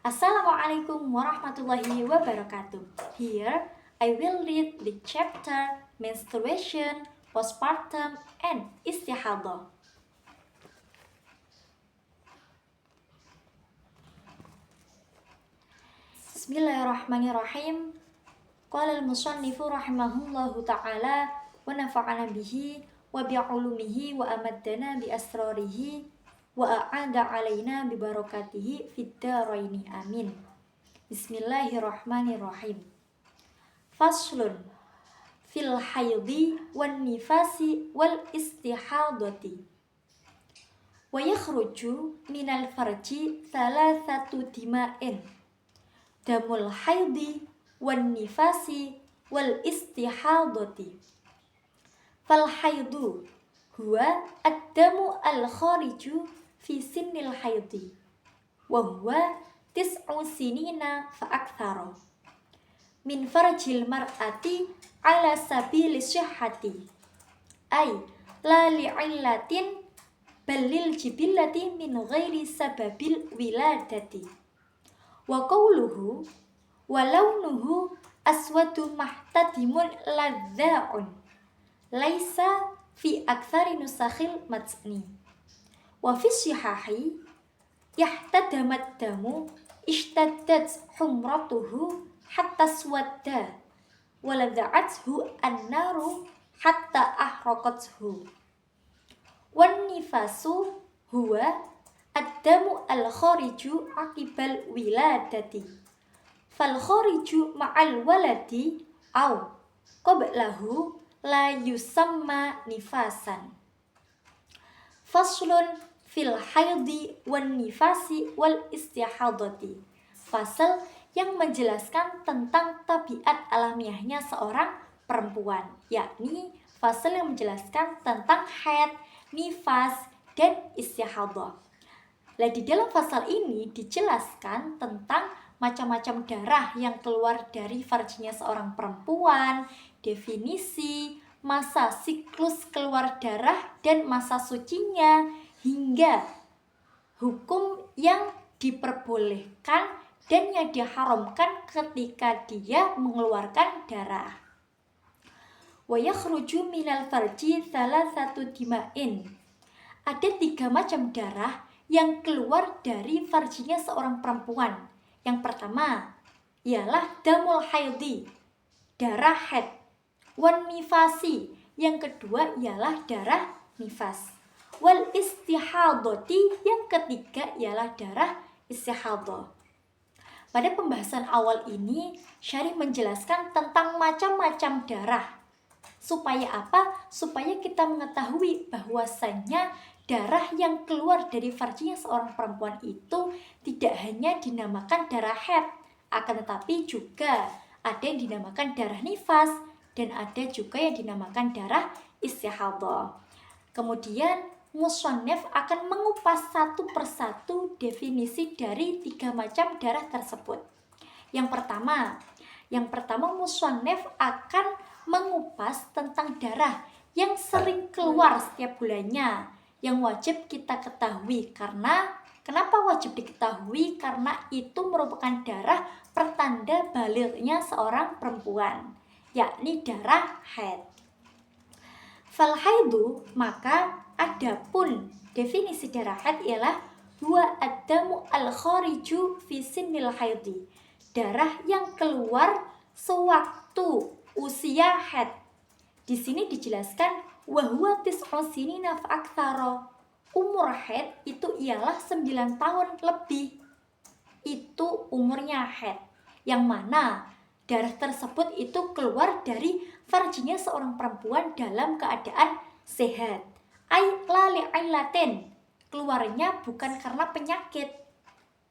Assalamualaikum warahmatullahi wabarakatuh. Here, I will read the chapter Menstruation, Postpartum, and Istihadah. Bismillahirrahmanirrahim. Qala al-musannifu rahimahullahu ta'ala wa nafa'ana bihi wa bi'ulumihi wa amaddana bi asrarihi wa a'ada alaina bi barakatihi fid dharaini amin. Bismillahirrahmanirrahim. Faslun fil haidhi wan nifasi wal istihadati. Wa yakhruju minal farji thalathatu dima'in. Damul haidhi wan nifasi wal istihadati. Fal haidu huwa ad-damu al-khariju fi sinnil haidhi wa huwa tis'u sinina fa akthara min farjil mar'ati ala sabili sihhati ay la li'illatin bal lil jibillati min ghairi sababil wiladati. Wa qawluhu wa launuhu aswadu mahtadimun ladza'un laisa fi aktsari nusakhil matni. Wa fi sihahi yahtadamat damu ishtaddat humratuhu hatta swadda wa ladza'athu an-naru hatta ahraqathu. Wan nifasu huwa ad-damu al-khariju aqibal wiladati. Fal khariju ma'al waladi au qablahu la yusamma nifasan. Faslun fil haidhi wan nifasi wal istihadati. Fasal yang menjelaskan tentang tabiat alamiahnya seorang perempuan, yakni fasal yang menjelaskan tentang haid, nifas, dan istihadah. Nah, di dalam fasal ini dijelaskan tentang macam-macam darah yang keluar dari farjinya seorang perempuan, definisi, masa siklus keluar darah dan masa sucinya, hingga hukum yang diperbolehkan dan yang diharamkan ketika dia mengeluarkan darah. Wa yakhruju minal farji thalathatu dima'in. Ada 3 macam darah yang keluar dari farjinya seorang perempuan. Yang pertama ialah damul haidhi, darah haid. Wan nifasi, yang kedua ialah darah nifas. Wal istihadati, yang ketiga ialah darah istihadah. Pada pembahasan awal ini, Syarih menjelaskan tentang macam-macam darah. Supaya apa? Supaya kita mengetahui bahwasannya darah yang keluar dari farjinya seorang perempuan itu tidak hanya dinamakan darah haid, akan tetapi juga ada yang dinamakan darah nifas dan ada juga yang dinamakan darah istihadah. Kemudian musannif akan mengupas satu persatu definisi dari 3 macam darah tersebut. Yang pertama musannif akan mengupas tentang darah yang sering keluar setiap bulannya, yang wajib kita ketahui. Kenapa wajib diketahui? Karena itu merupakan darah pertanda balighnya seorang perempuan, yakni darah haid. Fal haidu, maka adapun definisi darah haid ialah huwa ad-damu al-khariju fi sinnil haidhi, darah yang keluar sewaktu usia haid. Di sini dijelaskan wa huwa tis'u sinina fa aktsara. Umur haid itu ialah 9 tahun lebih. Itu umurnya haid. Yang mana darah tersebut itu keluar dari farjinya seorang perempuan dalam keadaan sehat. Ai la li'illatin, keluarnya bukan karena penyakit.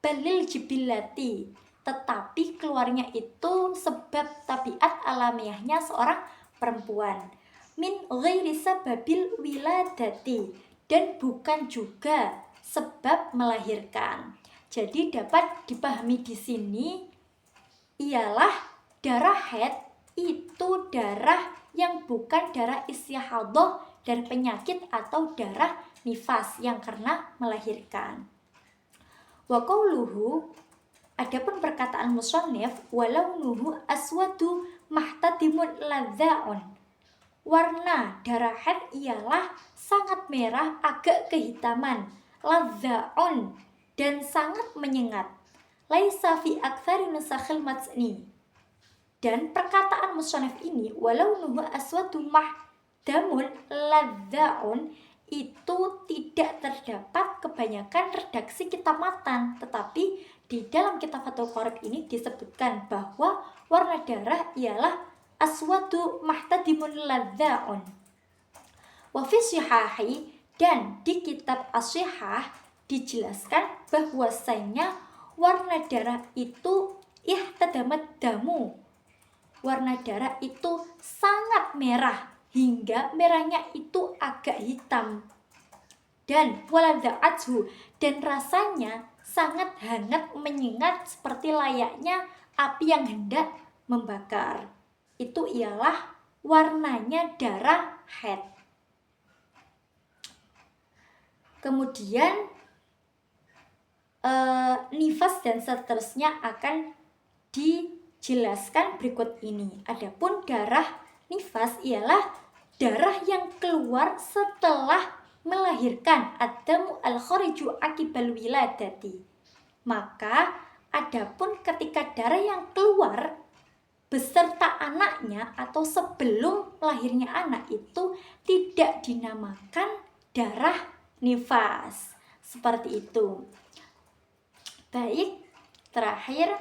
Balil jibillati, tetapi keluarnya itu sebab tabiat alamiahnya seorang perempuan. Min ghairi sababil wiladati, dan bukan juga sebab melahirkan. Jadi dapat dipahami di sini ialah darah haid itu darah yang bukan darah istihadah dan penyakit atau darah nifas yang karena melahirkan. Wa qawluhu Adapun perkataan musannif walaunuhu aswadu mahtadimun ladza'un. Warna darah haid ialah sangat merah agak kehitaman, ladza'un dan sangat menyengat. Laisa fi aktsari nusakhil matni. Dan perkataan musannif ini walaunuhu aswadu mahdamun ladza'un itu tidak terdapat kebanyakan redaksi kitab matan, tetapi di dalam kitab Fathul Qorib ini disebutkan bahwa warna darah ialah aswadu mahtadimun ladza'un. Wa fi shihahi, dan di kitab As-Shihah dijelaskan bahwasanya warna darah itu ihtadamat damu. Warna darah itu sangat merah hingga merahnya itu agak hitam. Dan walada'athu, dan rasanya sangat hangat menyengat seperti layaknya api yang hendak membakar. Itu ialah warnanya darah haid. Kemudian nifas dan seterusnya akan dijelaskan berikut ini. Adapun darah nifas ialah darah yang keluar setelah melahirkan, adamu al-khariju akibal wiladati. Maka adapun ketika darah yang keluar beserta anaknya atau sebelum lahirnya anak itu tidak dinamakan darah nifas. Seperti itu. Baik, terakhir,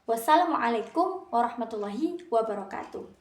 wassalamualaikum warahmatullahi wabarakatuh.